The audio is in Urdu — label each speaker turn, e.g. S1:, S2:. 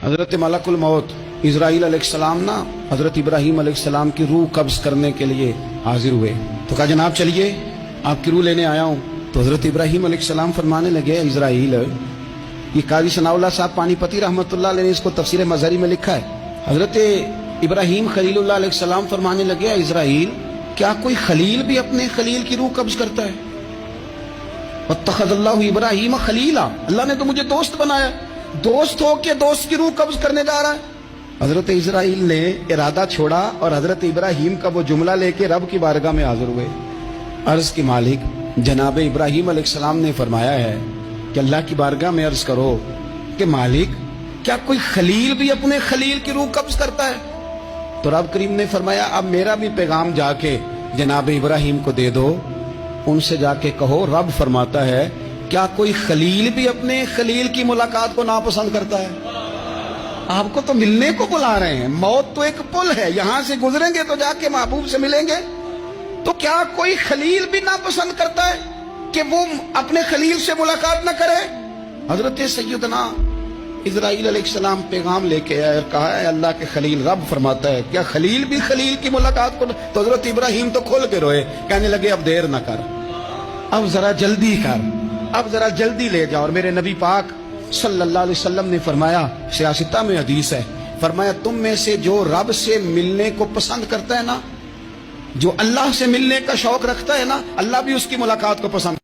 S1: حضرت ملک الموت اسرائیل علیہ السلام نا حضرت ابراہیم علیہ السلام کی روح قبض کرنے کے لیے حاضر ہوئے تو کہا جناب چلیے آپ کی روح لینے آیا ہوں. تو حضرت ابراہیم علیہ السلام فرمانے لگے اسرائیل، یہ قاضی ثناء اللہ صاحب پانی پتی رحمۃ اللہ علیہ نے اس کو تفسیر مظہری میں لکھا ہے. حضرت ابراہیم خلیل اللہ علیہ السلام فرمانے لگے اسرائیل کیا کوئی خلیل بھی اپنے خلیل کی روح قبض کرتا ہے؟ واتخذ اللہ ابراہیم خلیلا، اللہ نے تو مجھے دوست بنایا، دوست ہو کے دوست کی روح قبض کرنے جا رہا ہے. حضرت اسرائیل نے ارادہ چھوڑا اور حضرت ابراہیم کا وہ جملہ لے کے رب کی بارگاہ میں حاضر ہوئے. عرض کی مالک جناب ابراہیم علیہ السلام نے فرمایا ہے کہ اللہ کی بارگاہ میں عرض کرو کہ مالک کیا کوئی خلیل بھی اپنے خلیل کی روح قبض کرتا ہے؟ تو رب کریم نے فرمایا اب میرا بھی پیغام جا کے جناب ابراہیم کو دے دو، ان سے جا کے کہو رب فرماتا ہے کیا کوئی خلیل بھی اپنے خلیل کی ملاقات کو ناپسند کرتا ہے؟ آپ کو تو ملنے کو بلا رہے ہیں، موت تو ایک پل ہے، یہاں سے گزریں گے تو جا کے محبوب سے ملیں گے. تو کیا کوئی خلیل بھی ناپسند کرتا ہے کہ وہ اپنے خلیل سے ملاقات نہ کرے؟ حضرت سیدنا اسرائیل علیہ السلام پیغام لے کے آئے اور کہا ہے اللہ کے خلیل رب فرماتا ہے کیا خلیل بھی خلیل کی ملاقات کو؟ تو حضرت ابراہیم تو کھول کے روئے، کہنے لگے اب دیر نہ کر، اب ذرا جلدی کر، اب ذرا جلدی لے جاؤ. اور میرے نبی پاک صلی اللہ علیہ وسلم نے فرمایا، سیاستہ میں حدیث ہے، فرمایا تم میں سے جو رب سے ملنے کو پسند کرتا ہے نا، جو اللہ سے ملنے کا شوق رکھتا ہے نا، اللہ بھی اس کی ملاقات کو پسند